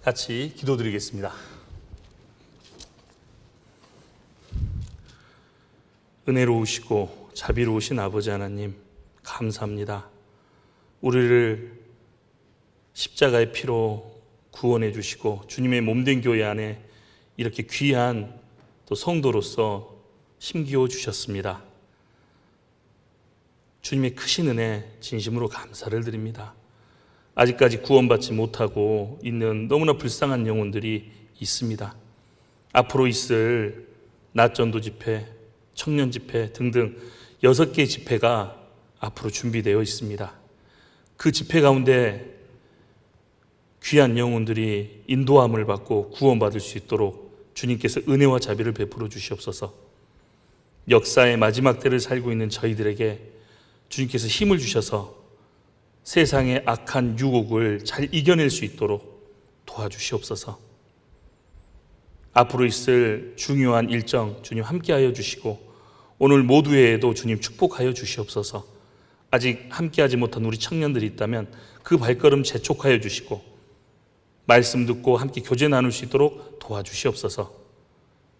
같이 기도드리겠습니다. 은혜로우시고 자비로우신 아버지 하나님, 감사합니다. 우리를 십자가의 피로 구원해 주시고 주님의 몸된 교회 안에 이렇게 귀한 또 성도로서 심기어 주셨습니다. 주님의 크신 은혜 진심으로 감사를 드립니다. 아직까지 구원받지 못하고 있는 너무나 불쌍한 영혼들이 있습니다. 앞으로 있을 낮전도 집회, 청년 집회 등등 6개의 집회가 앞으로 준비되어 있습니다. 그 집회 가운데 귀한 영혼들이 인도함을 받고 구원받을 수 있도록 주님께서 은혜와 자비를 베풀어 주시옵소서. 역사의 마지막 때를 살고 있는 저희들에게 주님께서 힘을 주셔서 세상의 악한 유혹을 잘 이겨낼 수 있도록 도와주시옵소서. 앞으로 있을 중요한 일정 주님 함께하여 주시고 오늘 모두에도 주님 축복하여 주시옵소서. 아직 함께하지 못한 우리 청년들이 있다면 그 발걸음 재촉하여 주시고 말씀 듣고 함께 교제 나눌 수 있도록 도와주시옵소서.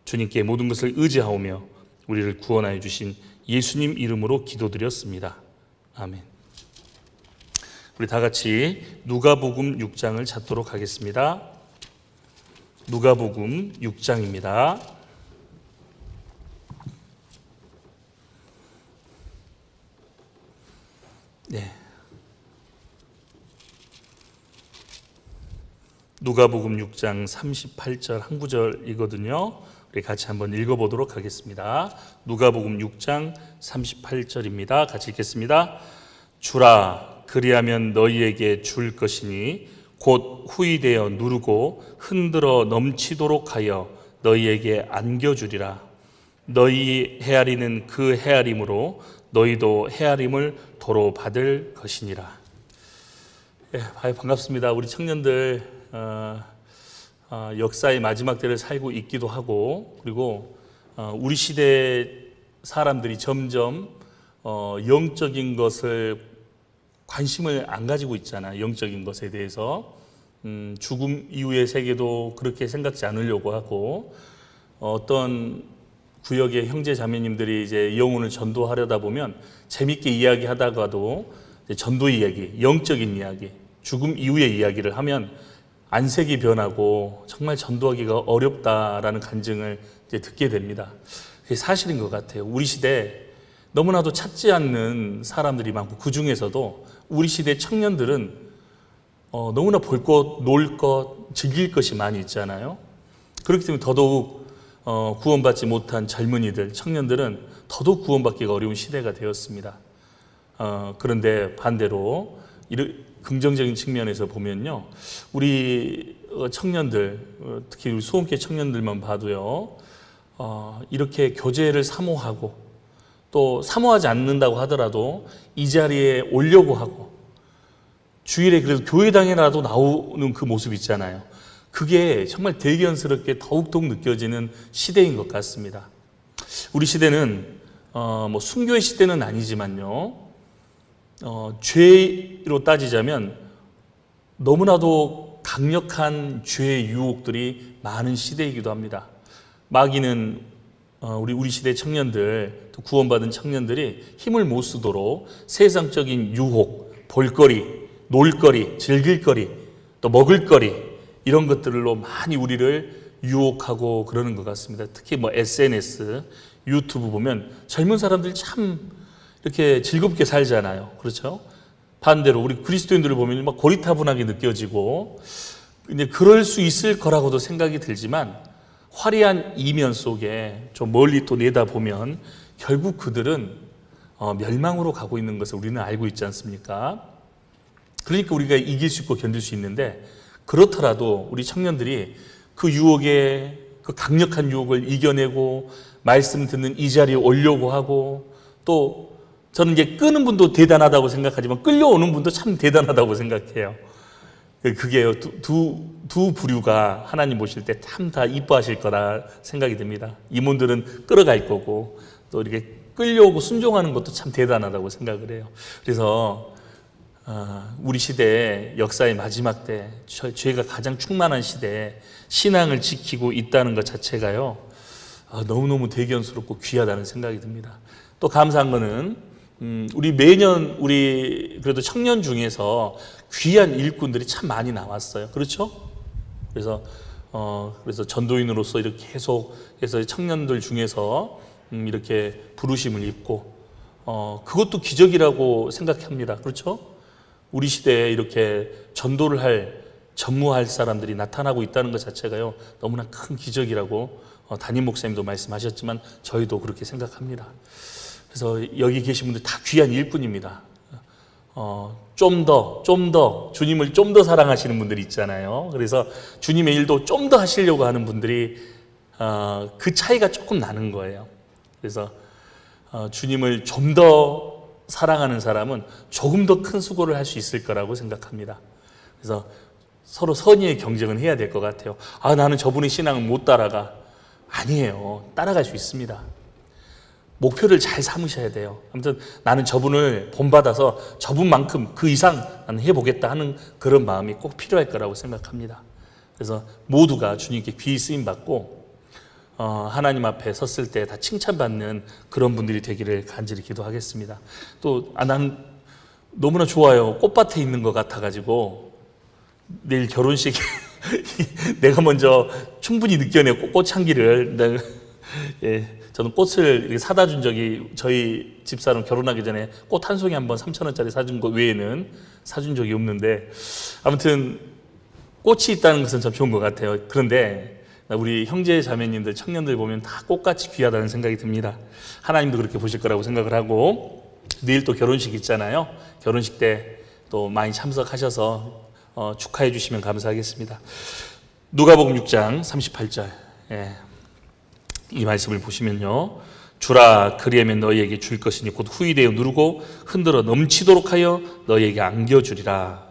주님께 모든 것을 의지하오며 우리를 구원하여 주신 예수님 이름으로 기도드렸습니다. 아멘. 우리 다 같이 누가복음 6장을 찾도록 하겠습니다. 누가복음 6장입니다. 네. 누가복음 6장 38절 한 구절이거든요. 우리 같이 한번 읽어보도록 하겠습니다. 누가복음 6장 38절입니다. 같이 읽겠습니다. 주라, 그리하면 너희에게 줄 것이니 곧 후이되어 누르고 흔들어 넘치도록 하여 너희에게 안겨주리라. 너희 헤아리는 그 헤아림으로 너희도 헤아림을 도로 받을 것이니라. 반갑습니다. 우리 청년들 역사의 마지막 때를 살고 있기도 하고, 그리고 우리 시대 사람들이 점점 영적인 것을 관심을 안 가지고 있잖아요. 영적인 것에 대해서 죽음 이후의 세계도 그렇게 생각지 않으려고 하고, 어떤 구역의 형제 자매님들이 이제 영혼을 전도하려다 보면 재밌게 이야기하다가도 전도 이야기, 영적인 이야기, 죽음 이후의 이야기를 하면 안색이 변하고 정말 전도하기가 어렵다라는 간증을 이제 듣게 됩니다. 그게 사실인 것 같아요. 우리 시대 너무나도 찾지 않는 사람들이 많고, 그 중에서도 우리 시대 청년들은 너무나 볼 것, 놀 것, 즐길 것이 많이 있잖아요. 그렇기 때문에 더더욱 구원받지 못한 젊은이들, 청년들은 더더욱 구원받기가 어려운 시대가 되었습니다. 그런데 반대로 긍정적인 측면에서 보면요, 우리 청년들, 특히 우리 소원교 청년들만 봐도요, 이렇게 교제를 사모하고 또 사모하지 않는다고 하더라도 이 자리에 오려고 하고 주일에 그래도 교회당에라도 나오는 그 모습 있잖아요. 그게 정말 대견스럽게 더욱더욱 느껴지는 시대인 것 같습니다. 우리 시대는 뭐 순교의 시대는 아니지만요, 죄로 따지자면 너무나도 강력한 죄의 유혹들이 많은 시대이기도 합니다. 마귀는 우리 시대 청년들, 또 구원받은 청년들이 힘을 못 쓰도록 세상적인 유혹, 볼거리, 놀거리, 즐길거리, 또 먹을거리, 이런 것들로 많이 우리를 유혹하고 그러는 것 같습니다. 특히 뭐 SNS, 유튜브 보면 젊은 사람들이 참 이렇게 즐겁게 살잖아요. 그렇죠? 반대로 우리 그리스도인들을 보면 막 고리타분하게 느껴지고, 근데 그럴 수 있을 거라고도 생각이 들지만 화려한 이면 속에 좀 멀리 또 내다보면 결국 그들은 멸망으로 가고 있는 것을 우리는 알고 있지 않습니까? 그러니까 우리가 이길 수 있고 견딜 수 있는데, 그렇더라도 우리 청년들이 그 유혹에, 그 강력한 유혹을 이겨내고 말씀 듣는 이 자리에 오려고 하고, 또 저는 이제 끄는 분도 대단하다고 생각하지만 끌려오는 분도 참 대단하다고 생각해요. 그게 두 부류가 하나님 보실 때 참 다 이뻐하실 거라 생각이 듭니다. 이몬들은 끌어갈 거고, 또 이렇게 끌려오고 순종하는 것도 참 대단하다고 생각을 해요. 그래서 우리 시대 역사의 마지막 때 죄가 가장 충만한 시대에 신앙을 지키고 있다는 것 자체가요, 너무너무 대견스럽고 귀하다는 생각이 듭니다. 또 감사한 거는 우리 매년 우리 그래도 청년 중에서 귀한 일꾼들이 참 많이 나왔어요. 그렇죠? 그래서 전도인으로서 이렇게 계속해서 청년들 중에서 이렇게 부르심을 입고 그것도 기적이라고 생각합니다. 그렇죠? 우리 시대에 이렇게 전도를 전무할 사람들이 나타나고 있다는 것 자체가요, 너무나 큰 기적이라고 담임 목사님도 말씀하셨지만 저희도 그렇게 생각합니다. 그래서 여기 계신 분들 다 귀한 일꾼입니다. 좀 더 주님을 좀 더 사랑하시는 분들이 있잖아요. 그래서 주님의 일도 좀 더 하시려고 하는 분들이 그 차이가 조금 나는 거예요. 그래서 주님을 좀 더 사랑하는 사람은 조금 더 큰 수고를 할 수 있을 거라고 생각합니다. 그래서 서로 선의의 경쟁은 해야 될 것 같아요. 나는 저분의 신앙을 못 따라가. 아니에요. 따라갈 수 있습니다. 목표를 잘 삼으셔야 돼요. 아무튼 나는 저분을 본받아서 저분만큼 그 이상 나는 해보겠다 하는 그런 마음이 꼭 필요할 거라고 생각합니다. 그래서 모두가 주님께 귀히 쓰임받고 하나님 앞에 섰을 때 다 칭찬받는 그런 분들이 되기를 간절히 기도하겠습니다. 또 난 너무나 좋아요. 꽃밭에 있는 것 같아가지고 내일 결혼식 내가 먼저 충분히 느껴내고 꽃향기를 저는 꽃을 이렇게 사다 준 적이 저희 집사람 결혼하기 전에 꽃 한 송이 한번 3,000원짜리 사준 거 외에는 사준 적이 없는데 아무튼 꽃이 있다는 것은 참 좋은 것 같아요. 그런데 우리 형제 자매님들 청년들 보면 다 꽃같이 귀하다는 생각이 듭니다. 하나님도 그렇게 보실 거라고 생각을 하고 내일 또 결혼식 있잖아요. 결혼식 때 또 많이 참석하셔서 축하해 주시면 감사하겠습니다. 누가복음 6장 38절 이 말씀을 보시면요, 주라 그리하면 너희에게 줄 것이니 곧 후이되어 누르고 흔들어 넘치도록 하여 너희에게 안겨주리라.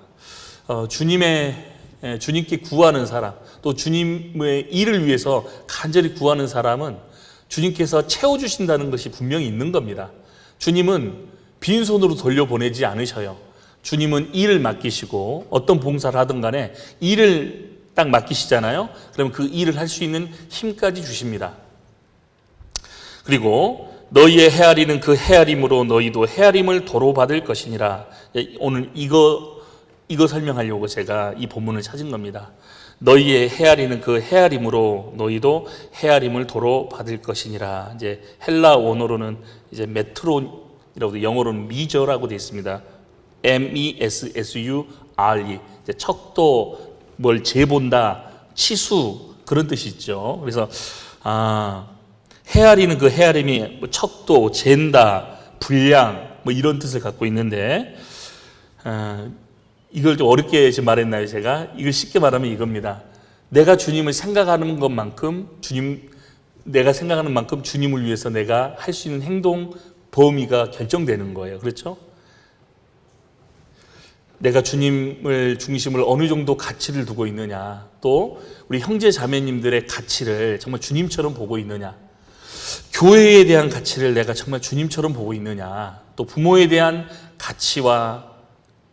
주님께 구하는 사람, 또 주님의 일을 위해서 간절히 구하는 사람은 주님께서 채워주신다는 것이 분명히 있는 겁니다. 주님은 빈손으로 돌려보내지 않으셔요. 주님은 일을 맡기시고 어떤 봉사를 하든 간에 일을 딱 맡기시잖아요. 그러면 그 일을 할 수 있는 힘까지 주십니다. 그리고 너희의 헤아리는 그 헤아림으로 너희도 헤아림을 도로 받을 것이니라. 오늘 이거 설명하려고 제가 이 본문을 찾은 겁니다. 너희의 헤아리는 그 헤아림으로 너희도 헤아림을 도로 받을 것이니라. 이제 헬라 원어로는 이제 메트론이라고 영어로는 미저라고 되어 있습니다. MESSURE. 이제 척도, 뭘 재본다, 치수 그런 뜻이 있죠. 그래서 헤아리는 그 헤아림이 척도, 잰다, 분량 이런 뜻을 갖고 있는데 이걸 좀 어렵게 지금 말했나요? 제가 이걸 쉽게 말하면 이겁니다. 내가 주님을 생각하는 것만큼 내가 생각하는 만큼 주님을 위해서 내가 할 수 있는 행동 범위가 결정되는 거예요. 그렇죠? 내가 주님을 중심을 어느 정도 가치를 두고 있느냐, 또 우리 형제 자매님들의 가치를 정말 주님처럼 보고 있느냐, 교회에 대한 가치를 내가 정말 주님처럼 보고 있느냐, 또 부모에 대한 가치와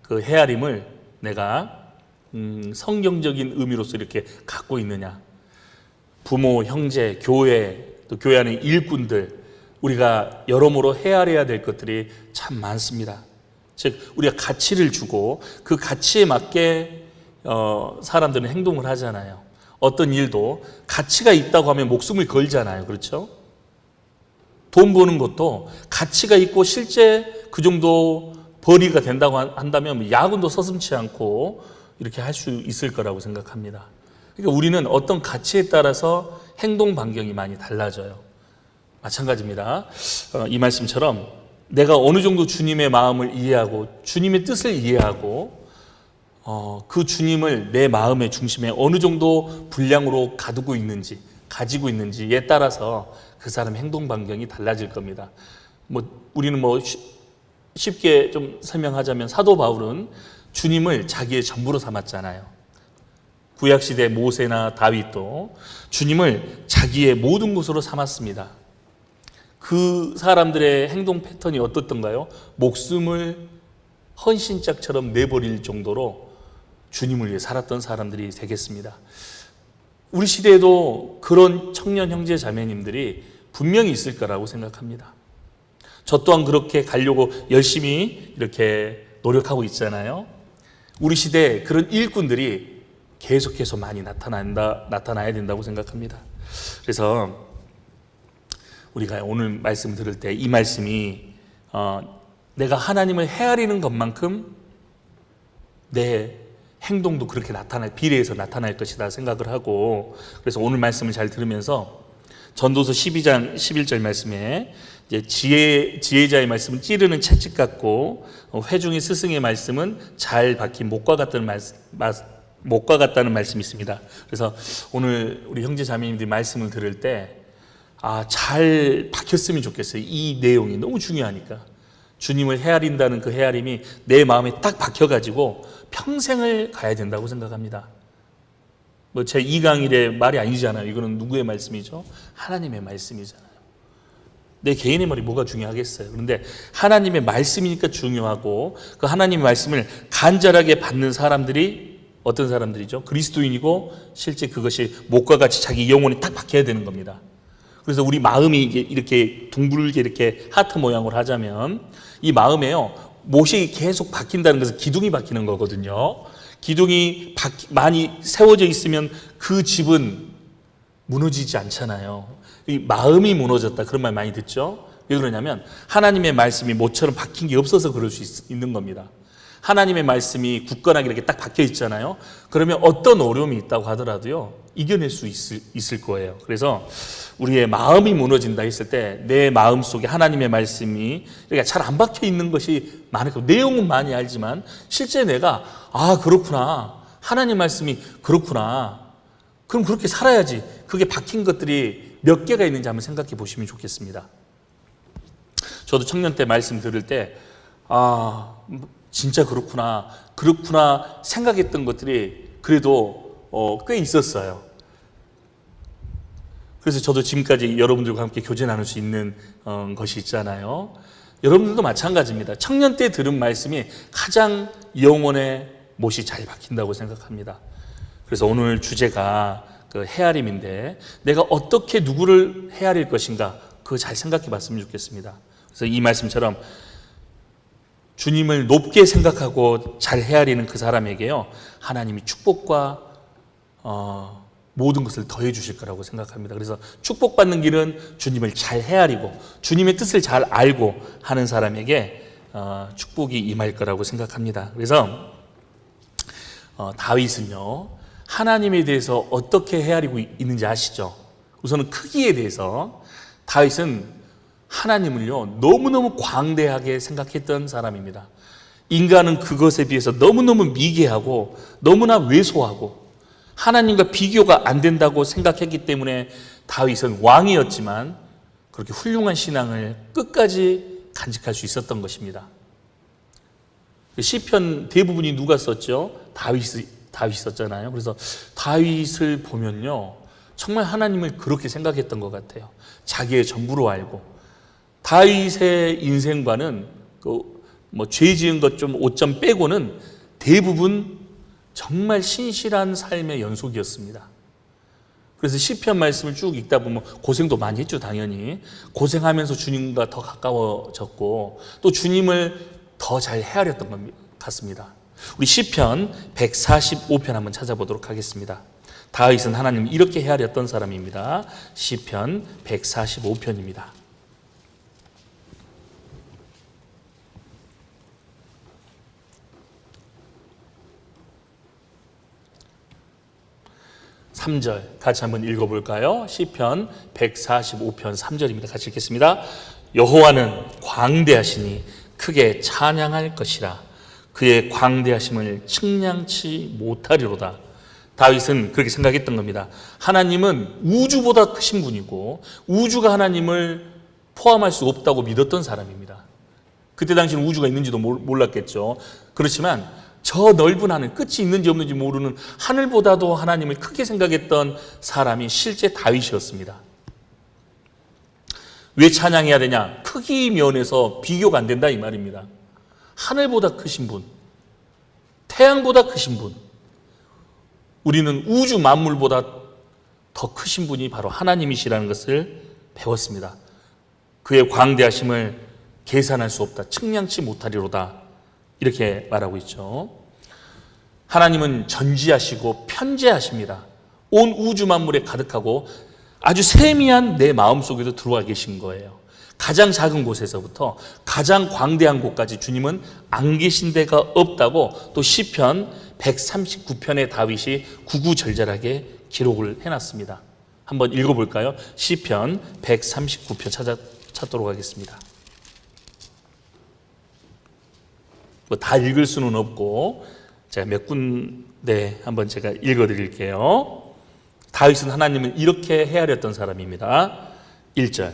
그 헤아림을 내가 성경적인 의미로서 이렇게 갖고 있느냐. 부모, 형제, 교회, 또 교회 안에 일꾼들, 우리가 여러모로 헤아려야 될 것들이 참 많습니다. 즉 우리가 가치를 주고 그 가치에 맞게 사람들은 행동을 하잖아요. 어떤 일도 가치가 있다고 하면 목숨을 걸잖아요. 그렇죠? 돈 버는 것도 가치가 있고 실제 그 정도 벌이가 된다고 한다면 야근도 서슴지 않고 이렇게 할 수 있을 거라고 생각합니다. 그러니까 우리는 어떤 가치에 따라서 행동 반경이 많이 달라져요. 마찬가지입니다. 이 말씀처럼 내가 어느 정도 주님의 마음을 이해하고 주님의 뜻을 이해하고 그 주님을 내 마음의 중심에 어느 정도 분량으로 가지고 있는지에 따라서 그 사람의 행동 반경이 달라질 겁니다. 우리는 쉽게 좀 설명하자면 사도 바울은 주님을 자기의 전부로 삼았잖아요. 구약시대 모세나 다윗도 주님을 자기의 모든 것으로 삼았습니다. 그 사람들의 행동 패턴이 어떻던가요? 목숨을 헌신짝처럼 내버릴 정도로 주님을 위해 살았던 사람들이 되겠습니다. 우리 시대에도 그런 청년 형제 자매님들이 분명히 있을 거라고 생각합니다. 저 또한 그렇게 가려고 열심히 이렇게 노력하고 있잖아요. 우리 시대에 그런 일꾼들이 계속해서 많이 나타나야 된다고 생각합니다. 그래서 우리가 오늘 말씀 들을 때 이 말씀이 내가 하나님을 헤아리는 것만큼 내 행동도 그렇게 비례해서 나타날 것이다 생각을 하고, 그래서 오늘 말씀을 잘 들으면서 전도서 12장 11절 말씀에 이제 지혜자의 말씀은 찌르는 채찍 같고 회중의 스승의 말씀은 잘 박힌 목과 같다는 말씀이 있습니다. 그래서 오늘 우리 형제 자매님들이 말씀을 들을 때 잘 박혔으면 좋겠어요. 이 내용이 너무 중요하니까. 주님을 헤아린다는 그 헤아림이 내 마음에 딱 박혀가지고 평생을 가야 된다고 생각합니다. 제 2강일의 말이 아니잖아요. 이거는 누구의 말씀이죠? 하나님의 말씀이잖아요. 내 개인의 말이 뭐가 중요하겠어요. 그런데 하나님의 말씀이니까 중요하고, 그 하나님의 말씀을 간절하게 받는 사람들이 어떤 사람들이죠? 그리스도인이고 실제 그것이 목과 같이 자기 영혼에 딱 박혀야 되는 겁니다. 그래서 우리 마음이 이렇게 둥글게 이렇게 하트 모양으로 하자면 이 마음에요, 못이 계속 박힌다는 것은 기둥이 박히는 거거든요. 기둥이 많이 세워져 있으면 그 집은 무너지지 않잖아요. 이 마음이 무너졌다, 그런 말 많이 듣죠. 왜 그러냐면 하나님의 말씀이 못처럼 박힌 게 없어서 그럴 수 있는 겁니다. 하나님의 말씀이 굳건하게 이렇게 딱 박혀 있잖아요. 그러면 어떤 어려움이 있다고 하더라도요, 이겨낼 수 있을 거예요. 그래서 우리의 마음이 무너진다 했을 때 내 마음 속에 하나님의 말씀이 이렇게 잘 안 박혀 있는 것이 많고, 내용은 많이 알지만 실제 내가 그렇구나, 하나님 말씀이 그렇구나, 그럼 그렇게 살아야지, 그게 박힌 것들이 몇 개가 있는지 한번 생각해 보시면 좋겠습니다. 저도 청년 때 말씀 들을 때 진짜 그렇구나 생각했던 것들이 그래도 꽤 있었어요. 그래서 저도 지금까지 여러분들과 함께 교제 나눌 수 있는 것이 있잖아요. 여러분들도 마찬가지입니다. 청년 때 들은 말씀이 가장 영혼의 못이 잘 박힌다고 생각합니다. 그래서 오늘 주제가 그 헤아림인데, 내가 어떻게 누구를 헤아릴 것인가, 그거 잘 생각해 봤으면 좋겠습니다. 그래서 이 말씀처럼 주님을 높게 생각하고 잘 헤아리는 그 사람에게요, 하나님이 축복과 모든 것을 더해 주실 거라고 생각합니다. 그래서 축복받는 길은 주님을 잘 헤아리고 주님의 뜻을 잘 알고 하는 사람에게 축복이 임할 거라고 생각합니다. 그래서 다윗은요, 하나님에 대해서 어떻게 헤아리고 있는지 아시죠? 우선은 크기에 대해서 다윗은 하나님을요, 너무너무 광대하게 생각했던 사람입니다. 인간은 그것에 비해서 너무너무 미개하고 너무나 왜소하고 하나님과 비교가 안 된다고 생각했기 때문에 다윗은 왕이었지만 그렇게 훌륭한 신앙을 끝까지 간직할 수 있었던 것입니다. 시편 대부분이 누가 썼죠? 다윗이 썼잖아요. 그래서 다윗을 보면요, 정말 하나님을 그렇게 생각했던 것 같아요. 자기의 전부로 알고. 다윗의 인생과는 죄 지은 것 좀 5점 빼고는 대부분 정말 신실한 삶의 연속이었습니다. 그래서 시편 말씀을 쭉 읽다 보면 고생도 많이 했죠, 당연히. 고생하면서 주님과 더 가까워졌고 또 주님을 더 잘 헤아렸던 것 같습니다. 우리 시편 145편 한번 찾아보도록 하겠습니다. 다윗은 하나님을 이렇게 헤아렸던 사람입니다. 시편 145편입니다. 삼 절 같이 한번 읽어볼까요? 시편 145편 3절입니다. 같이 읽겠습니다. 여호와는 광대하시니 크게 찬양할 것이라. 그의 광대하심을 측량치 못하리로다. 다윗은 그렇게 생각했던 겁니다. 하나님은 우주보다 크신 분이고 우주가 하나님을 포함할 수 없다고 믿었던 사람입니다. 그때 당시는 우주가 있는지도 몰랐겠죠. 그렇지만 저 넓은 하늘, 끝이 있는지 없는지 모르는 하늘보다도 하나님을 크게 생각했던 사람이 실제 다윗이었습니다. 왜 찬양해야 되냐? 크기 면에서 비교가 안 된다 이 말입니다. 하늘보다 크신 분, 태양보다 크신 분, 우리는 우주 만물보다 더 크신 분이 바로 하나님이시라는 것을 배웠습니다. 그의 광대하심을 계산할 수 없다, 측량치 못하리로다, 이렇게 말하고 있죠. 하나님은 전지하시고 편재하십니다. 온 우주 만물에 가득하고 아주 세미한 내 마음속에도 들어와 계신 거예요. 가장 작은 곳에서부터 가장 광대한 곳까지 주님은 안 계신 데가 없다고 또 시편 139편의 다윗이 구구절절하게 기록을 해놨습니다. 한번 읽어볼까요? 시편 139편 찾도록 하겠습니다. 뭐 다 읽을 수는 없고 제가 몇 군데 한번 제가 읽어드릴게요. 다윗은 하나님을 이렇게 헤아렸던 사람입니다. 1절,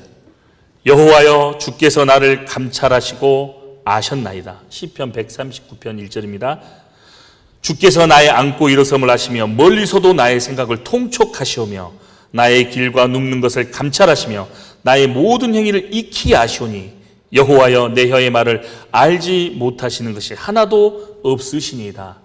여호와여 주께서 나를 감찰하시고 아셨나이다. 시편 139편 1절입니다. 주께서 나의 앉고 일어섬을 아시며 멀리서도 나의 생각을 통촉하시오며 나의 길과 눕는 것을 감찰하시며 나의 모든 행위를 익히 아시오니 여호와여 내 혀의 말을 알지 못하시는 것이 하나도 없으시니이다.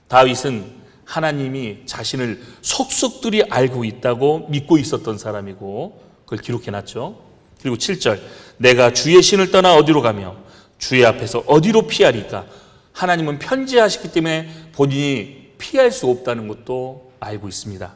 다윗은 하나님이 자신을 속속들이 알고 있다고 믿고 있었던 사람이고 그걸 기록해놨죠. 그리고 7절, 내가 주의 신을 떠나 어디로 가며 주의 앞에서 어디로 피하리까? 하나님은 편재하시기 때문에 본인이 피할 수 없다는 것도 알고 있습니다.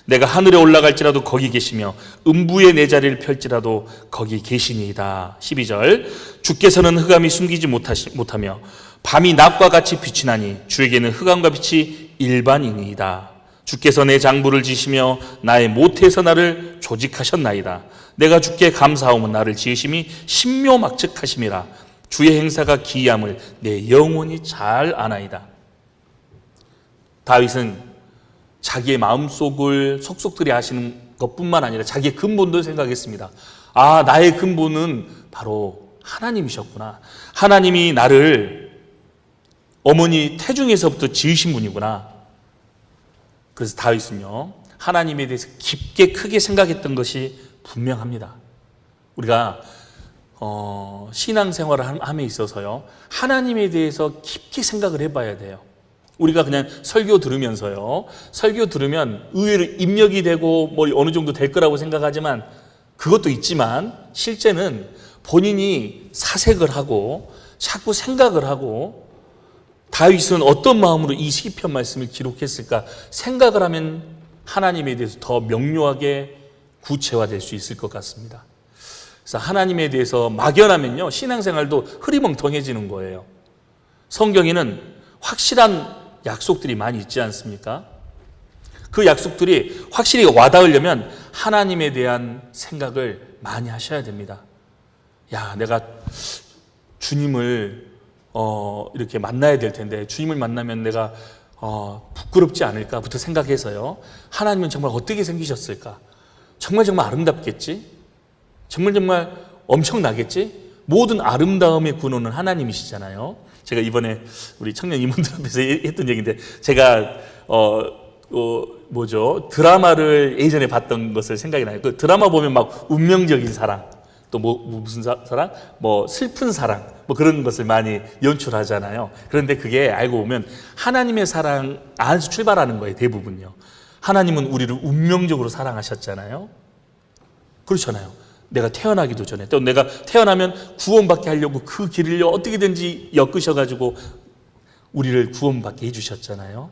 내가 하늘에 올라갈지라도 거기 계시며 음부에 내 자리를 펼지라도 거기 계시니이다. 12절, 주께서는 흑암이 숨기지 못하며 밤이 낮과 같이 빛이 나니 주에게는 흑암과 빛이 일반이니이다. 주께서 내 장부를 지시며 나의 모태에서 나를 조직하셨나이다. 내가 주께 감사하오면 나를 지으심이 신묘막측하심이라. 주의 행사가 기이함을 내 영혼이 잘 아나이다. 다윗은 자기의 마음속을 속속들이 아시는 것뿐만 아니라 자기의 근본도 생각했습니다. 아, 나의 근본은 바로 하나님이셨구나. 하나님이 나를 어머니 태중에서부터 지으신 분이구나. 그래서 다윗은요, 하나님에 대해서 깊게 크게 생각했던 것이 분명합니다. 우리가 신앙생활을 함에 있어서요, 하나님에 대해서 깊게 생각을 해봐야 돼요. 우리가 그냥 설교 들으면서요, 설교 들으면 의외로 입력이 되고 뭐 어느 정도 될 거라고 생각하지만 그것도 있지만 실제는 본인이 사색을 하고 자꾸 생각을 하고 다윗은 어떤 마음으로 이 시편 말씀을 기록했을까 생각을 하면 하나님에 대해서 더 명료하게 구체화될 수 있을 것 같습니다. 그래서 하나님에 대해서 막연하면요, 신앙생활도 흐리멍텅해지는 거예요. 성경에는 확실한 약속들이 많이 있지 않습니까? 그 약속들이 확실히 와닿으려면 하나님에 대한 생각을 많이 하셔야 됩니다. 야, 내가 주님을 이렇게 만나야 될 텐데 주님을 만나면 내가 부끄럽지 않을까부터 생각해서요, 하나님은 정말 어떻게 생기셨을까? 정말 아름답겠지? 정말 엄청나겠지? 모든 아름다움의 근원은 하나님이시잖아요. 제가 이번에 우리 청년 임원들 앞에서 했던 얘기인데, 제가 드라마를 예전에 봤던 것을 생각이 나요. 그 드라마 보면 막 운명적인 사랑, 또 무슨 사랑, 슬픈 사랑, 그런 것을 많이 연출하잖아요. 그런데 그게 알고 보면 하나님의 사랑 안에서 출발하는 거예요, 대부분요. 하나님은 우리를 운명적으로 사랑하셨잖아요. 그렇잖아요. 내가 태어나기도 전에, 또 내가 태어나면 구원받게 하려고 그 길을 어떻게든지 엮으셔가지고 우리를 구원받게 해주셨잖아요.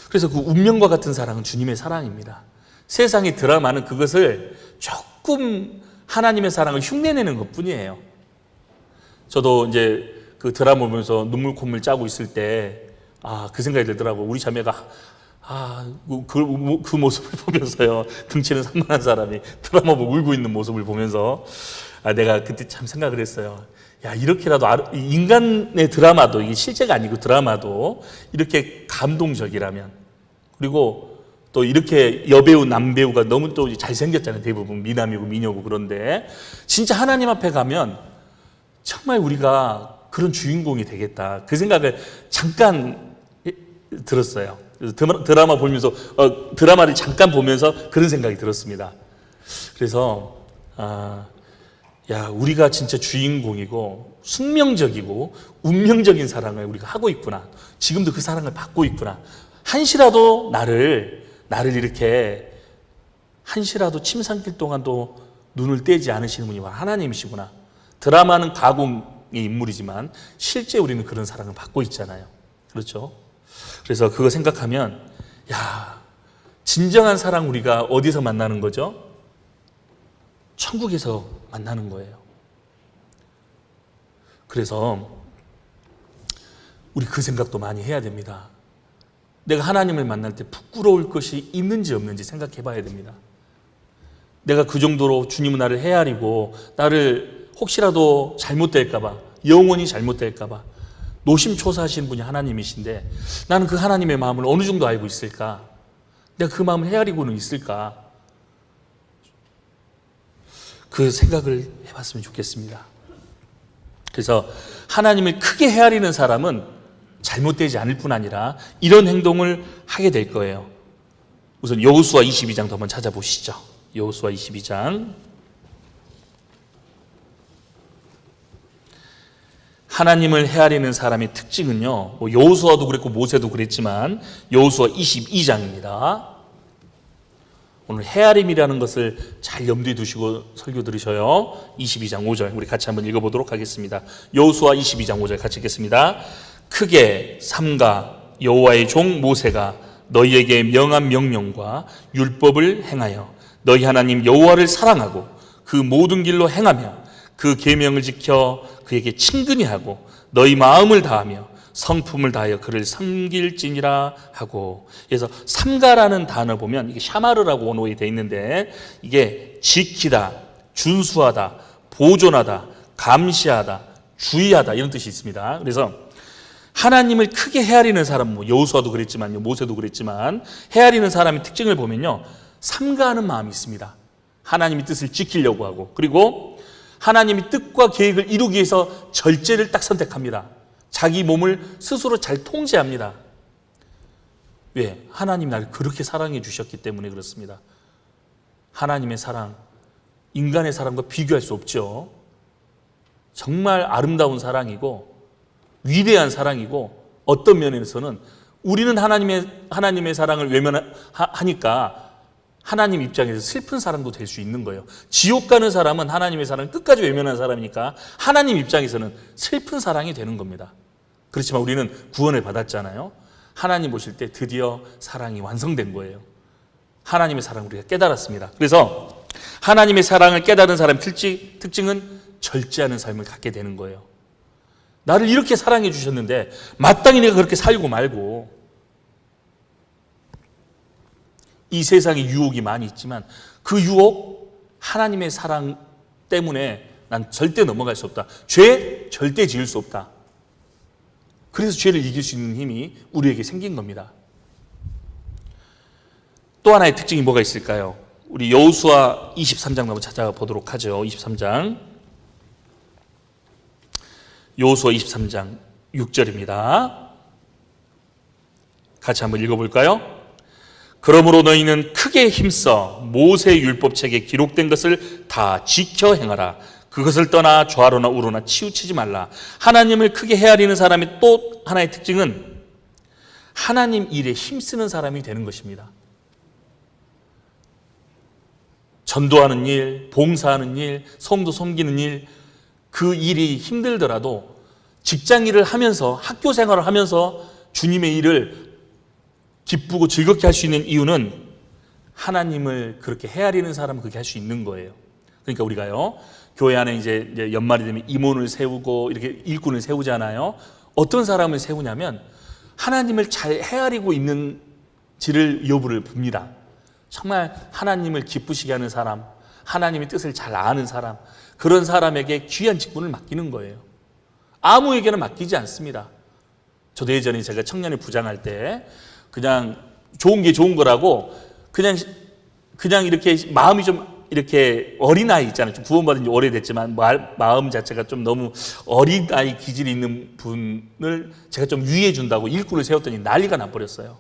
그래서 그 운명과 같은 사랑은 주님의 사랑입니다. 세상의 드라마는 그것을 조금 하나님의 사랑을 흉내내는 것 뿐이에요. 저도 이제 그 드라마 보면서 눈물 콧물 짜고 있을 때, 그 생각이 들더라고요. 우리 자매가 그 모습을 보면서요, 등치는 산만한 사람이 드라마 보고 울고 있는 모습을 보면서 내가 그때 참 생각을 했어요. 야, 이렇게라도 인간의 드라마도, 이게 실제가 아니고 드라마도 이렇게 감동적이라면, 그리고 또 이렇게 여배우 남배우가 너무 또 잘생겼잖아요. 대부분 미남이고 미녀고. 그런데 진짜 하나님 앞에 가면 정말 우리가 그런 주인공이 되겠다, 그 생각을 잠깐 들었어요. 드라마 보면서 드라마를 잠깐 보면서 그런 생각이 들었습니다. 그래서 야, 우리가 진짜 주인공이고 숙명적이고 운명적인 사랑을 우리가 하고 있구나. 지금도 그 사랑을 받고 있구나. 한시라도 나를 이렇게 한시라도 침 삼킬 동안도 눈을 떼지 않으시는 분이 하나님이시구나. 드라마는 가공의 인물이지만 실제 우리는 그런 사랑을 받고 있잖아요. 그렇죠? 그래서 그거 생각하면 야, 진정한 사랑 우리가 어디서 만나는 거죠? 천국에서 만나는 거예요. 그래서 우리 그 생각도 많이 해야 됩니다. 내가 하나님을 만날 때 부끄러울 것이 있는지 없는지 생각해 봐야 됩니다. 내가 그 정도로 주님은 나를 헤아리고 나를 혹시라도 잘못될까 봐, 영원히 잘못될까 봐 노심초사하시는 분이 하나님이신데 나는 그 하나님의 마음을 어느 정도 알고 있을까? 내가 그 마음을 헤아리고는 있을까? 그 생각을 해봤으면 좋겠습니다. 그래서 하나님을 크게 헤아리는 사람은 잘못되지 않을 뿐 아니라 이런 행동을 하게 될 거예요. 우선 여호수아 22장도 한번 찾아보시죠. 여호수아 22장. 하나님을 헤아리는 사람의 특징은요, 여호수아도 그랬고 모세도 그랬지만 여호수아 22장입니다. 오늘 헤아림이라는 것을 잘 염두에 두시고 설교 들으셔요. 22장 5절 우리 같이 한번 읽어보도록 하겠습니다. 여호수아 22장 5절 같이 읽겠습니다. 크게 삼가 여호와의 종 모세가 너희에게 명한 명령과 율법을 행하여 너희 하나님 여호와를 사랑하고 그 모든 길로 행하며 그 계명을 지켜 그에게 친근히 하고 너희 마음을 다하며 성품을 다하여 그를 섬길지니라 하고. 그래서 삼가라는 단어 보면 이게 샤마르라고 원어에 되어 있는데 이게 지키다, 준수하다, 보존하다, 감시하다, 주의하다 이런 뜻이 있습니다. 그래서 하나님을 크게 헤아리는 사람, 여호수아도 그랬지만요, 모세도 그랬지만 헤아리는 사람의 특징을 보면요, 삼가하는 마음이 있습니다. 하나님의 뜻을 지키려고 하고, 그리고 하나님의 뜻과 계획을 이루기 위해서 절제를 딱 선택합니다. 자기 몸을 스스로 잘 통제합니다. 왜? 하나님 나를 그렇게 사랑해 주셨기 때문에 그렇습니다. 하나님의 사랑, 인간의 사랑과 비교할 수 없죠. 정말 아름다운 사랑이고 위대한 사랑이고, 어떤 면에서는 우리는 하나님의 사랑을 외면하니까 하나님 입장에서 슬픈 사랑도 될 수 있는 거예요. 지옥 가는 사람은 하나님의 사랑을 끝까지 외면한 사람이니까 하나님 입장에서는 슬픈 사랑이 되는 겁니다. 그렇지만 우리는 구원을 받았잖아요. 하나님 보실 때 드디어 사랑이 완성된 거예요. 하나님의 사랑을 우리가 깨달았습니다. 그래서 하나님의 사랑을 깨달은 사람의 특징은 절제하는 삶을 갖게 되는 거예요. 나를 이렇게 사랑해 주셨는데 마땅히 내가 그렇게 살고 말고, 이 세상에 유혹이 많이 있지만 그 유혹, 하나님의 사랑 때문에 난 절대 넘어갈 수 없다. 죄 절대 지을 수 없다. 그래서 죄를 이길 수 있는 힘이 우리에게 생긴 겁니다. 또 하나의 특징이 뭐가 있을까요? 우리 여호수아 23장 한번 찾아보도록 하죠. 23장. 여호수아 23장 6절입니다. 같이 한번 읽어볼까요? 그러므로 너희는 크게 힘써 모세 율법책에 기록된 것을 다 지켜 행하라. 그것을 떠나 좌로나 우로나 치우치지 말라. 하나님을 크게 헤아리는 사람의 또 하나의 특징은 하나님 일에 힘쓰는 사람이 되는 것입니다. 전도하는 일, 봉사하는 일, 성도 섬기는 일, 그 일이 힘들더라도 직장 일을 하면서, 학교 생활을 하면서 주님의 일을 기쁘고 즐겁게 할 수 있는 이유는 하나님을 그렇게 헤아리는 사람은 그렇게 할 수 있는 거예요. 그러니까 우리가요, 교회 안에 이제 연말이 되면 임원을 세우고 이렇게 일꾼을 세우잖아요. 어떤 사람을 세우냐면 하나님을 잘 헤아리고 있는지를 여부를 봅니다. 정말 하나님을 기쁘시게 하는 사람, 하나님의 뜻을 잘 아는 사람, 그런 사람에게 귀한 직분을 맡기는 거예요. 아무에게나 맡기지 않습니다. 저도 예전에 제가 청년회 부장할 때 그냥 좋은 게 좋은 거라고 그냥 이렇게 마음이 좀 이렇게 어린아이 있잖아요. 좀 구원받은 지 오래됐지만 마음 자체가 좀 너무 어린아이 기질이 있는 분을 제가 좀 유의해 준다고 일꾼을 세웠더니 난리가 나버렸어요.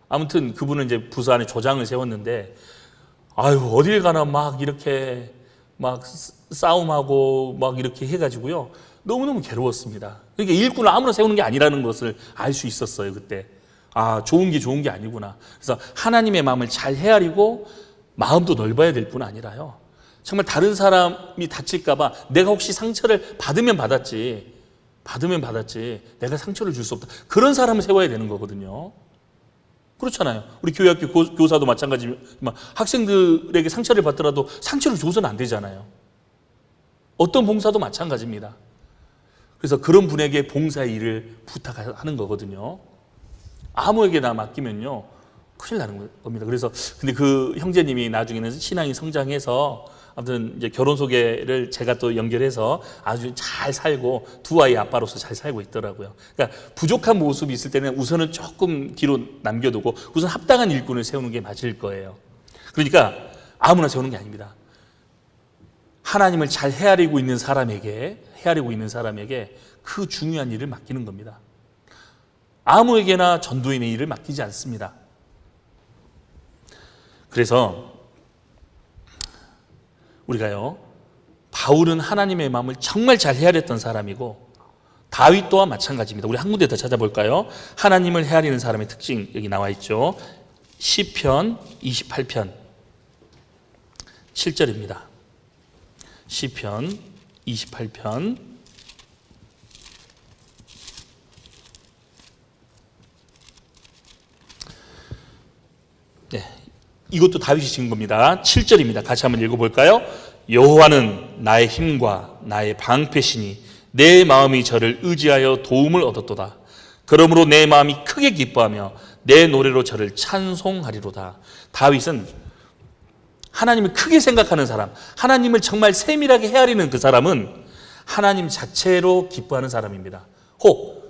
아무튼 그분은 이제 부서 안에 조장을 세웠는데, 아유, 어딜 가나 막 이렇게 막 싸움하고 막 이렇게 해가지고요. 너무너무 괴로웠습니다. 그러니까 일꾼을 아무나 세우는 게 아니라는 것을 알 수 있었어요, 그때. 아, 좋은 게 아니구나. 그래서 하나님의 마음을 잘 헤아리고 마음도 넓어야 될 뿐 아니라요. 정말 다른 사람이 다칠까봐 내가 혹시 상처를 받으면 받았지 내가 상처를 줄 수 없다. 그런 사람을 세워야 되는 거거든요. 그렇잖아요. 우리 교회학교 교사도 마찬가지지만 학생들에게 상처를 받더라도 상처를 줘서는 안 되잖아요. 어떤 봉사도 마찬가지입니다. 그래서 그런 분에게 봉사의 일을 부탁하는 거거든요. 아무에게나 맡기면요 큰일 나는 겁니다. 그래서 근데 그 형제님이 나중에는 신앙이 성장해서 아무튼 이제 결혼 소개를 제가 또 연결해서 아주 잘 살고 두 아이 아빠로서 잘 살고 있더라고요. 그러니까 부족한 모습이 있을 때는 우선은 조금 뒤로 남겨두고 우선 합당한 일꾼을 세우는 게 맞을 거예요. 그러니까 아무나 세우는 게 아닙니다. 하나님을 잘 헤아리고 있는 사람에게 그 중요한 일을 맡기는 겁니다. 아무에게나 전도인의 일을 맡기지 않습니다. 그래서 우리가요, 바울은 하나님의 마음을 정말 잘 헤아렸던 사람이고 다윗 또한 마찬가지입니다. 우리 한 군데 더 찾아볼까요? 하나님을 헤아리는 사람의 특징 여기 나와 있죠. 시편 28편 7절입니다. 시편 28편 네, 이것도 다윗이 지은 겁니다. 7절입니다. 같이 한번 읽어볼까요? 여호와는 나의 힘과 나의 방패시니 내 마음이 저를 의지하여 도움을 얻었도다. 그러므로 내 마음이 크게 기뻐하며 내 노래로 저를 찬송하리로다. 다윗은 하나님을 크게 생각하는 사람, 하나님을 정말 세밀하게 헤아리는 그 사람은 하나님 자체로 기뻐하는 사람입니다. 혹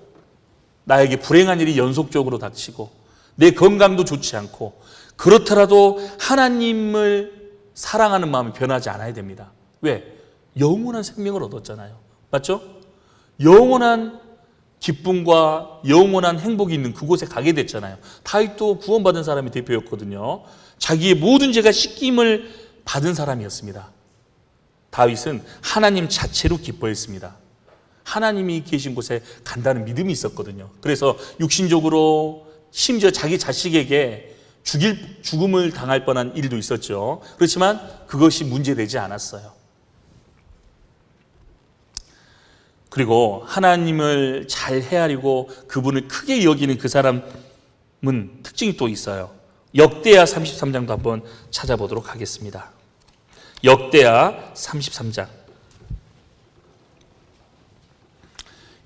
나에게 불행한 일이 연속적으로 닥치고 내 건강도 좋지 않고 그렇더라도 하나님을 사랑하는 마음이 변하지 않아야 됩니다. 왜? 영원한 생명을 얻었잖아요. 맞죠? 영원한 기쁨과 영원한 행복이 있는 그곳에 가게 됐잖아요. 다윗도 구원받은 사람이 대표였거든요. 자기의 모든 죄가 씻김을 받은 사람이었습니다. 다윗은 하나님 자체로 기뻐했습니다. 하나님이 계신 곳에 간다는 믿음이 있었거든요. 그래서 육신적으로 심지어 자기 자식에게 죽음을 당할 뻔한 일도 있었죠. 그렇지만 그것이 문제되지 않았어요. 그리고 하나님을 잘 헤아리고 그분을 크게 여기는 그 사람은 특징이 또 있어요. 역대하 33장도 한번 찾아보도록 하겠습니다. 역대하 33장.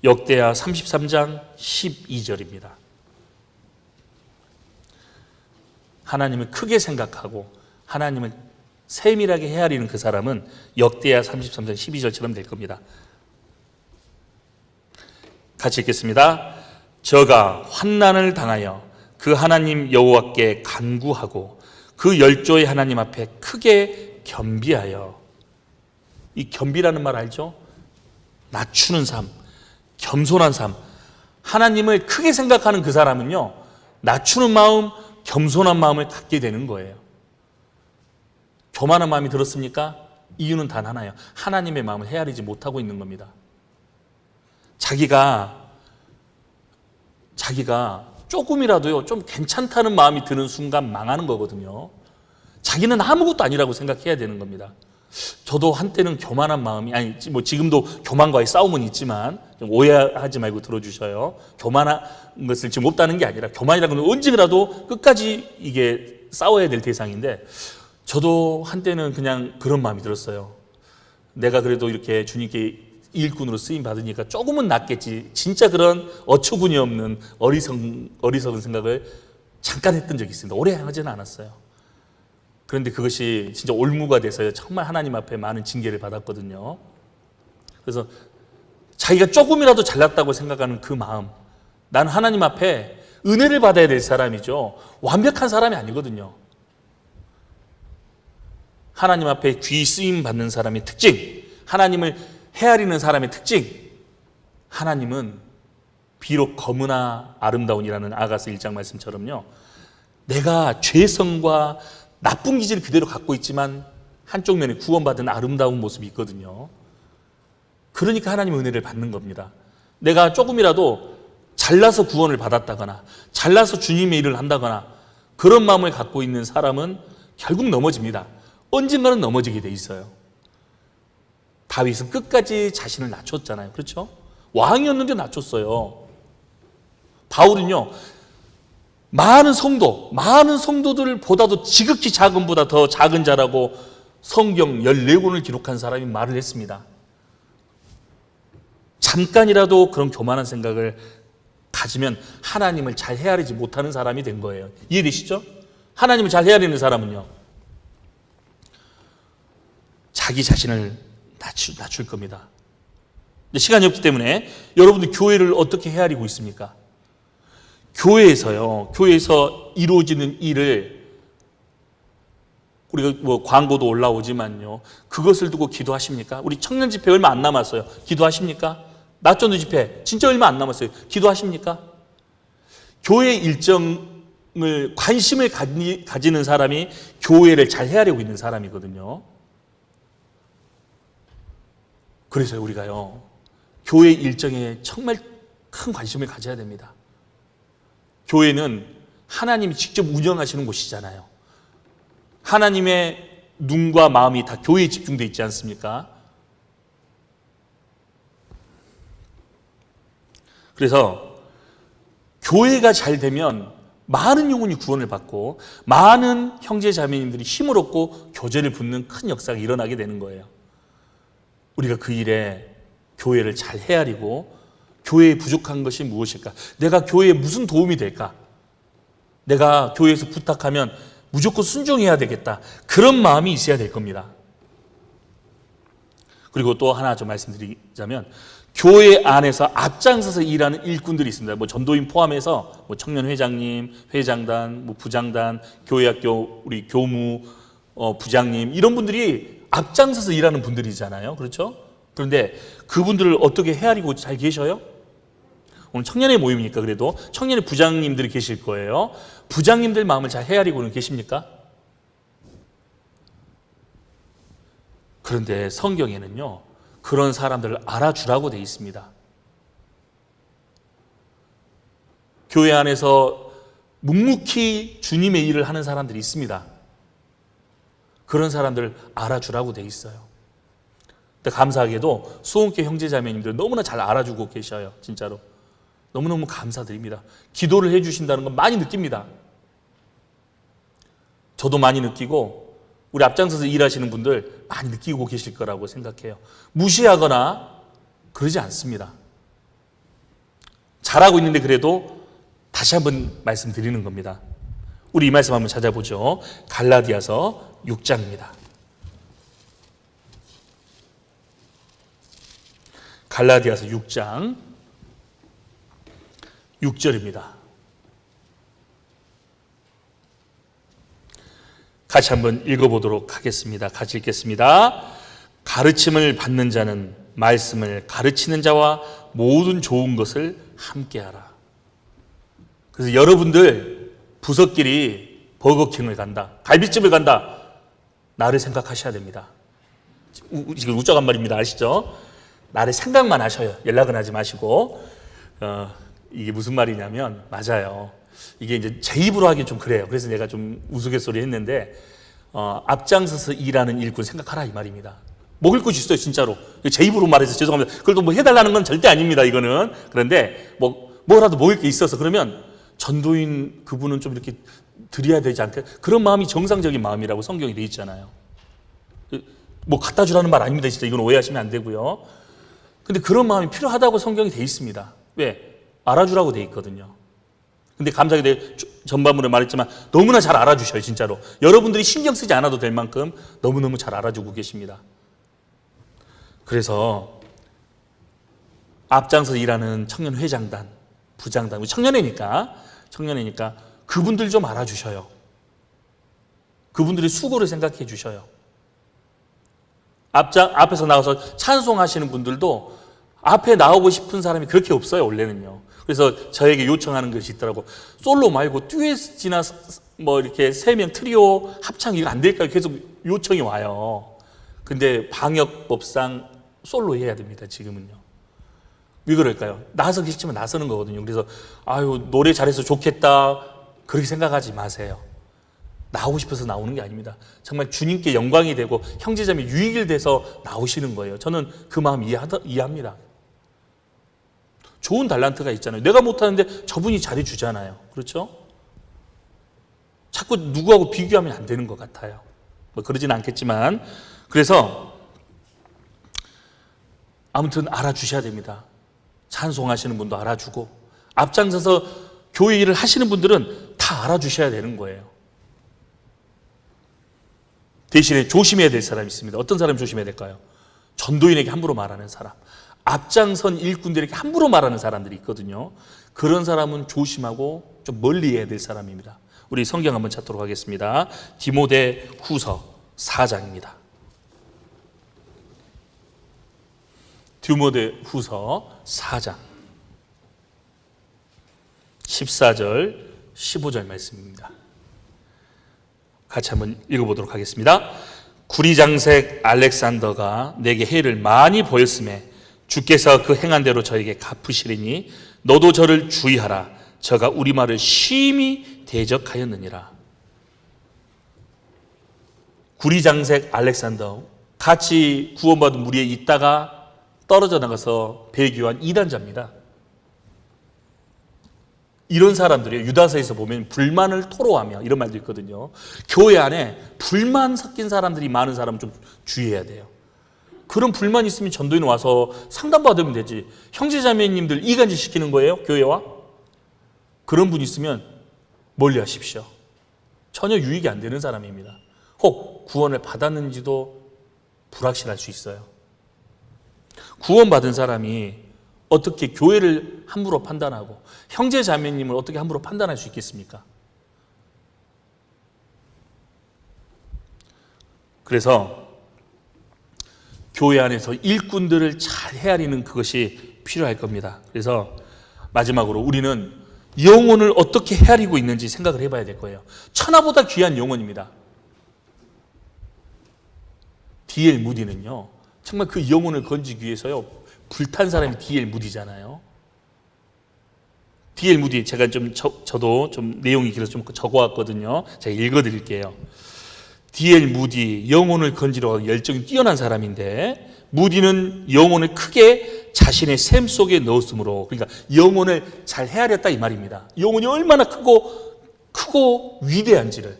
역대하 33장 12절입니다. 하나님을 크게 생각하고 하나님을 세밀하게 헤아리는 그 사람은 역대하 33장 12절처럼 될 겁니다. 같이 읽겠습니다. 저가 환난을 당하여 그 하나님 여호와께 간구하고 그 열조의 하나님 앞에 크게 겸비하여, 이 겸비라는 말 알죠? 낮추는 삶, 겸손한 삶. 하나님을 크게 생각하는 그 사람은요, 낮추는 마음, 겸손한 마음을 갖게 되는 거예요. 교만한 마음이 들었습니까? 이유는 단 하나예요. 하나님의 마음을 헤아리지 못하고 있는 겁니다. 자기가 조금이라도요, 좀 괜찮다는 마음이 드는 순간 망하는 거거든요. 자기는 아무것도 아니라고 생각해야 되는 겁니다. 저도 한때는 교만한 마음이, 지금도 교만과의 싸움은 있지만, 좀 오해하지 말고 들어주셔요. 교만한 것을 지금 없다는 게 아니라, 교만이라는 건 언제라도 끝까지 이게 싸워야 될 대상인데, 저도 한때는 그냥 그런 마음이 들었어요. 내가 그래도 이렇게 주님께 일꾼으로 쓰임 받으니까 조금은 낫겠지. 진짜 그런 어처구니 없는 어리석은 생각을 잠깐 했던 적이 있습니다. 오래 하지는 않았어요. 그런데 그것이 진짜 올무가 돼서요, 정말 하나님 앞에 많은 징계를 받았거든요. 그래서 자기가 조금이라도 잘났다고 생각하는 그 마음, 난 하나님 앞에 은혜를 받아야 될 사람이죠. 완벽한 사람이 아니거든요. 하나님 앞에 귀 쓰임 받는 사람의 특징, 하나님을 헤아리는 사람의 특징, 하나님은 비록 검으나 아름다운이라는 아가서 1장 말씀처럼요, 내가 죄성과 나쁜 기질을 그대로 갖고 있지만 한쪽 면에 구원받은 아름다운 모습이 있거든요. 그러니까 하나님의 은혜를 받는 겁니다. 내가 조금이라도 잘나서 구원을 받았다거나 잘나서 주님의 일을 한다거나 그런 마음을 갖고 있는 사람은 결국 넘어집니다. 언젠가는 넘어지게 돼 있어요. 다윗은 끝까지 자신을 낮췄잖아요. 그렇죠? 왕이었는데 낮췄어요. 바울은요, 많은 성도들보다도 지극히 작은보다 더 작은 자라고 성경 14권을 기록한 사람이 말을 했습니다. 잠깐이라도 그런 교만한 생각을 가지면 하나님을 잘 헤아리지 못하는 사람이 된 거예요. 이해되시죠? 하나님을 잘 헤아리는 사람은요, 자기 자신을 낮출 겁니다. 근데 시간이 없기 때문에 여러분들 교회를 어떻게 헤아리고 있습니까? 교회에서 이루어지는 일을 우리가 뭐 광고도 올라오지만요, 그것을 두고 기도하십니까? 우리 청년 집회 얼마 안 남았어요. 기도하십니까? 낮전도 집회 진짜 얼마 안 남았어요. 기도하십니까? 교회 일정을 관심을 가지는 사람이 교회를 잘 헤아리고 있는 사람이거든요. 그래서 우리가요, 교회 일정에 정말 큰 관심을 가져야 됩니다. 교회는 하나님이 직접 운영하시는 곳이잖아요. 하나님의 눈과 마음이 다 교회에 집중되어 있지 않습니까? 그래서 교회가 잘 되면 많은 영혼이 구원을 받고 많은 형제 자매님들이 힘을 얻고 교제를 붙는 큰 역사가 일어나게 되는 거예요. 우리가 그 일에 교회를 잘 헤아리고 교회에 부족한 것이 무엇일까? 내가 교회에 무슨 도움이 될까? 내가 교회에서 부탁하면 무조건 순종해야 되겠다. 그런 마음이 있어야 될 겁니다. 그리고 또 하나 좀 말씀드리자면, 교회 안에서 앞장서서 일하는 일꾼들이 있습니다. 뭐 전도인 포함해서 뭐 청년 회장님, 회장단, 뭐 부장단, 교회학교 우리 교무 부장님, 이런 분들이 앞장서서 일하는 분들이잖아요. 그렇죠? 그런데 그분들을 어떻게 헤아리고 잘 계셔요? 오늘 청년의 모임이니까 그래도 청년의 부장님들이 계실 거예요. 부장님들 마음을 잘 헤아리고는 계십니까? 그런데 성경에는요, 그런 사람들을 알아주라고 되어 있습니다. 교회 안에서 묵묵히 주님의 일을 하는 사람들이 있습니다. 그런 사람들을 알아주라고 되어 있어요. 근데 감사하게도 수원교 형제자매님들 너무나 잘 알아주고 계셔요. 진짜로 너무너무 감사드립니다. 기도를 해주신다는 건 많이 느낍니다. 저도 많이 느끼고 우리 앞장서서 일하시는 분들 많이 느끼고 계실 거라고 생각해요. 무시하거나 그러지 않습니다. 잘하고 있는데 그래도 다시 한번 말씀드리는 겁니다. 우리 이 말씀 한번 찾아보죠. 갈라디아서 6장입니다. 갈라디아서 6장 6절입니다. 같이 한번 읽어보도록 하겠습니다. 같이 읽겠습니다. 가르침을 받는 자는 말씀을 가르치는 자와 모든 좋은 것을 함께하라. 그래서 여러분들 부서끼리 버거킹을 간다, 갈비집을 간다, 나를 생각하셔야 됩니다. 지금 우쩍한 말입니다. 아시죠? 나를 생각만 하셔요. 연락은 하지 마시고. 이게 무슨 말이냐면, 맞아요. 이게 이제 제 입으로 하기 좀 그래요. 그래서 내가 좀 우스갯소리 했는데, 앞장서서 일하는 일꾼 생각하라 이 말입니다. 먹을 것이 있어요, 진짜로. 제 입으로 말해서 죄송합니다. 그걸 또 뭐 해달라는 건 절대 아닙니다, 이거는. 그런데 뭐라도 먹을 게 있어서 그러면 전도인 그분은 좀 이렇게 드려야 되지 않게, 그런 마음이 정상적인 마음이라고 성경이 돼 있잖아요. 뭐 갖다 주라는 말 아닙니다. 진짜 이건 오해하시면 안 되고요. 근데 그런 마음이 필요하다고 성경이 돼 있습니다. 왜? 알아주라고 돼 있거든요. 근데 감사하게 전반부에 말했지만 너무나 잘 알아주셔요, 진짜로. 여러분들이 신경 쓰지 않아도 될 만큼 너무너무 잘 알아주고 계십니다. 그래서 앞장서 일하는 청년 회장단, 부장단, 청년회니까 그분들 좀 알아주셔요. 그분들의 수고를 생각해 주셔요. 앞에서 나와서 찬송하시는 분들도 앞에 나오고 싶은 사람이 그렇게 없어요, 원래는요. 그래서 저에게 요청하는 것이 있더라고. 솔로 말고 듀엣이나 뭐 이렇게 3명 트리오 합창 이거 안 될까요? 계속 요청이 와요. 근데 방역법상 솔로 해야 됩니다. 지금은요. 왜 그럴까요? 나서기 싫지만 나서는 거거든요. 그래서 아유 노래 잘해서 좋겠다 그렇게 생각하지 마세요. 나오고 싶어서 나오는 게 아닙니다. 정말 주님께 영광이 되고 형제자매 유익이 돼서 나오시는 거예요. 저는 그 마음 이해합니다. 좋은 달란트가 있잖아요. 내가 못하는데 저분이 잘해주잖아요. 그렇죠? 자꾸 누구하고 비교하면 안 되는 것 같아요. 뭐 그러진 않겠지만 그래서 아무튼 알아주셔야 됩니다. 찬송하시는 분도 알아주고 앞장서서 교회 일을 하시는 분들은 다 알아주셔야 되는 거예요. 대신에 조심해야 될 사람이 있습니다. 어떤 사람이 조심해야 될까요? 전도인에게 함부로 말하는 사람, 앞장선 일꾼들에게 함부로 말하는 사람들이 있거든요. 그런 사람은 조심하고 좀 멀리 해야 될 사람입니다. 우리 성경 한번 찾도록 하겠습니다. 디모데 후서 4장입니다. 디모데 후서 4장 14절 15절 말씀입니다. 같이 한번 읽어보도록 하겠습니다. 구리장색 알렉산더가 내게 해를 많이 보였음에 주께서 그 행한 대로 저에게 갚으시리니 너도 저를 주의하라. 저가 우리 말을 심히 대적하였느니라. 구리장색 알렉산더 같이 구원받은 무리에 있다가 떨어져 나가서 배교한 이단자입니다. 이런 사람들이 유다서에서 보면 불만을 토로하며 이런 말도 있거든요. 교회 안에 불만 섞인 사람들이 많은 사람은 좀 주의해야 돼요. 그런 불만 있으면 전도인 와서 상담받으면 되지. 형제자매님들 이간질 시키는 거예요, 교회와? 그런 분 있으면 멀리 하십시오. 전혀 유익이 안 되는 사람입니다. 혹 구원을 받았는지도 불확실할 수 있어요. 구원받은 사람이 어떻게 교회를 함부로 판단하고 형제자매님을 어떻게 함부로 판단할 수 있겠습니까? 그래서 교회 안에서 일꾼들을 잘 헤아리는 그것이 필요할 겁니다. 그래서 마지막으로 우리는 영혼을 어떻게 헤아리고 있는지 생각을 해봐야 될 거예요. 천하보다 귀한 영혼입니다. D.L. 무디는요, 정말 그 영혼을 건지기 위해서요, 불탄 사람이 D.L. 무디잖아요. D.L. 무디 제가 저도 좀 내용이 길어서 좀 적어왔거든요. 제가 읽어드릴게요. D.L. 무디 영혼을 건지러 열정이 뛰어난 사람인데 무디는 영혼을 크게 자신의 샘 속에 넣었으므로, 그러니까 영혼을 잘 헤아렸다 이 말입니다. 영혼이 얼마나 크고 위대한지를,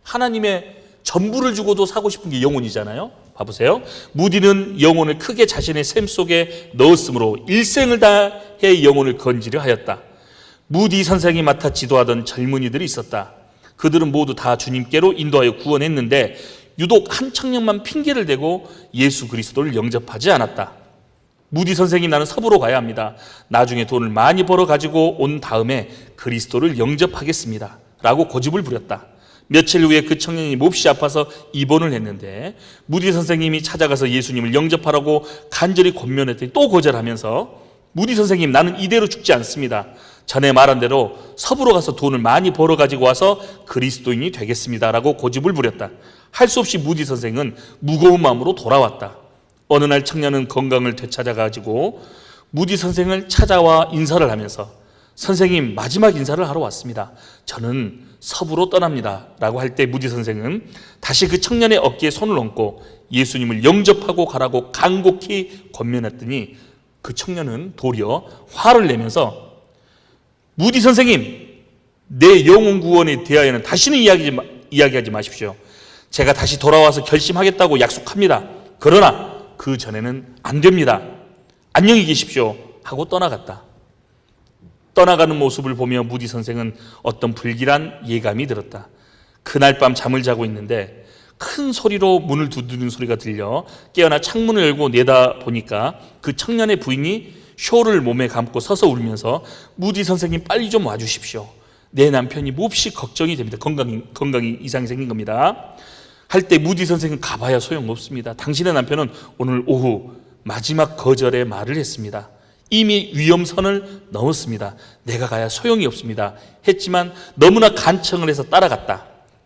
하나님의 전부를 주고도 사고 싶은 게 영혼이잖아요. 봐보세요. 무디는 영혼을 크게 자신의 샘 속에 넣었으므로 일생을 다해 영혼을 건지려 하였다. 무디 선생이 맡아 지도하던 젊은이들이 있었다. 그들은 모두 다 주님께로 인도하여 구원했는데 유독 한 청년만 핑계를 대고 예수 그리스도를 영접하지 않았다. 무디 선생이 나는 서부로 가야 합니다. 나중에 돈을 많이 벌어 가지고 온 다음에 그리스도를 영접하겠습니다. 라고 고집을 부렸다. 며칠 후에 그 청년이 몹시 아파서 입원을 했는데 무디 선생님이 찾아가서 예수님을 영접하라고 간절히 권면했더니 또 거절하면서 무디 선생님, 나는 이대로 죽지 않습니다. 전에 말한 대로 서부로 가서 돈을 많이 벌어 가지고 와서 그리스도인이 되겠습니다. 라고 고집을 부렸다. 할 수 없이 무디 선생은 무거운 마음으로 돌아왔다. 어느 날 청년은 건강을 되찾아 가지고 무디 선생을 찾아와 인사를 하면서 선생님, 마지막 인사를 하러 왔습니다. 저는 서부로 떠납니다. 라고 할 때 무디 선생은 다시 그 청년의 어깨에 손을 얹고 예수님을 영접하고 가라고 간곡히 권면했더니 그 청년은 도리어 화를 내면서 무디 선생님, 내 영혼 구원에 대하여는 다시는 이야기하지 마십시오. 제가 다시 돌아와서 결심하겠다고 약속합니다. 그러나 그 전에는 안 됩니다. 안녕히 계십시오. 하고 떠나갔다. 떠나가는 모습을 보며 무디 선생은 어떤 불길한 예감이 들었다. 그날 밤 잠을 자고 있는데 큰 소리로 문을 두드리는 소리가 들려 깨어나 창문을 열고 내다보니까 그 청년의 부인이 쇼를 몸에 감고 서서 울면서 무디 선생님 빨리 좀 와주십시오. 내 남편이 몹시 걱정이 됩니다. 건강이 이상이 생긴 겁니다. 할 때 무디 선생은 가봐야 소용없습니다. 당신의 남편은 오늘 오후 마지막 거절의 말을 했습니다. 이미 위험선을 넘었습니다. 내가 가야 소용이 없습니다. 했지만 너무나 간청을 해서 따라갔다.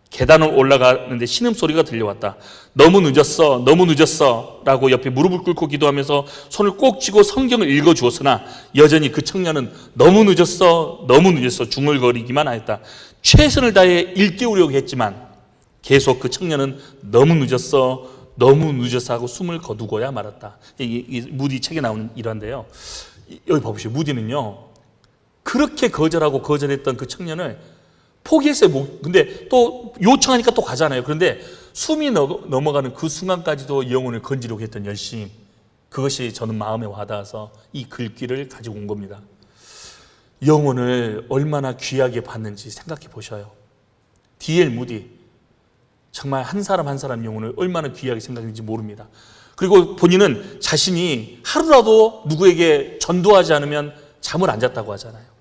계단을 올라가는데 신음소리가 들려왔다. 너무 늦었어, 너무 늦었어 라고 옆에 무릎을 꿇고 기도하면서 손을 꼭 쥐고 성경을 읽어주었으나 여전히 그 청년은 너무 늦었어, 너무 늦었어 중얼거리기만 하였다. 최선을 다해 일깨우려고 했지만 계속 그 청년은 너무 늦었어, 너무 늦었어 하고 숨을 거두고야 말았다. 이 무디 책에 나오는 일화인데요. 여기 봐보시죠. 무디는요, 그렇게 거절하고 거절했던 그 청년을 포기했어요. 근데 또 요청하니까 또 가잖아요. 그런데 숨이 넘어가는 그 순간까지도 영혼을 건지려고 했던 열심, 그것이 저는 마음에 와닿아서 이 글귀를 가지고 온 겁니다. 영혼을 얼마나 귀하게 봤는지 생각해 보셔요. D.L. 무디, 정말 한 사람 한 사람 영혼을 얼마나 귀하게 생각했는지 모릅니다. 그리고 본인은 자신이 하루라도 누구에게 전도하지 않으면 잠을 안 잤다고 하잖아요.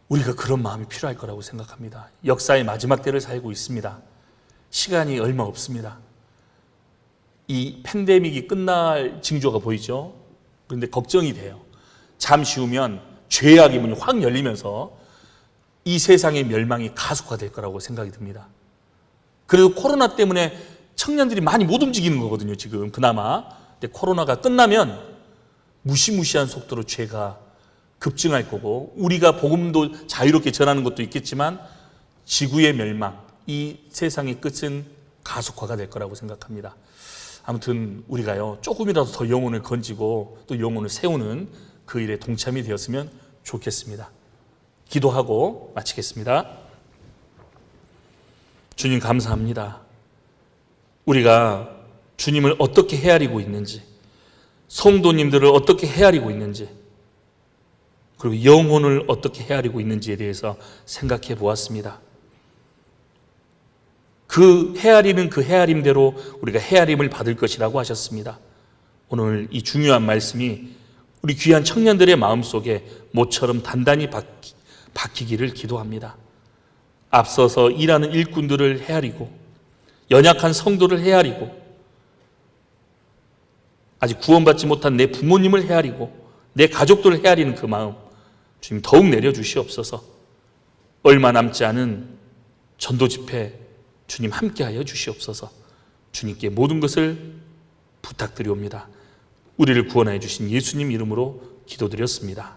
우리가 그런 마음이 필요할 거라고 생각합니다. 역사의 마지막 때를 살고 있습니다. 시간이 얼마 없습니다. 이 팬데믹이 끝날 징조가 보이죠. 그런데 걱정이 돼요. 잠시 후면 죄악의 문이 확 열리면서 이 세상의 멸망이 가속화될 거라고 생각이 듭니다. 그래도 코로나 때문에 청년들이 많이 못 움직이는 거거든요, 지금 그나마. 근데 코로나가 끝나면 무시무시한 속도로 죄가 급증할 거고, 우리가 복음도 자유롭게 전하는 것도 있겠지만 지구의 멸망, 이 세상의 끝은 가속화가 될 거라고 생각합니다. 아무튼 우리가요, 조금이라도 더 영혼을 건지고 또 영혼을 세우는 그 일에 동참이 되었으면 좋겠습니다. 기도하고 마치겠습니다. 주님 감사합니다. 우리가 주님을 어떻게 헤아리고 있는지, 성도님들을 어떻게 헤아리고 있는지, 그리고 영혼을 어떻게 헤아리고 있는지에 대해서 생각해 보았습니다. 그 헤아리는 그 헤아림대로 우리가 헤아림을 받을 것이라고 하셨습니다. 오늘 이 중요한 말씀이 우리 귀한 청년들의 마음속에 모처럼 단단히 박히기를 기도합니다. 앞서서 일하는 일꾼들을 헤아리고, 연약한 성도를 헤아리고, 아직 구원받지 못한 내 부모님을 헤아리고, 내 가족들을 헤아리는 그 마음, 주님 더욱 내려주시옵소서. 얼마 남지 않은 전도 집회 주님 함께하여 주시옵소서. 주님께 모든 것을 부탁드리옵니다. 우리를 구원하여 주신 예수님 이름으로 기도드렸습니다.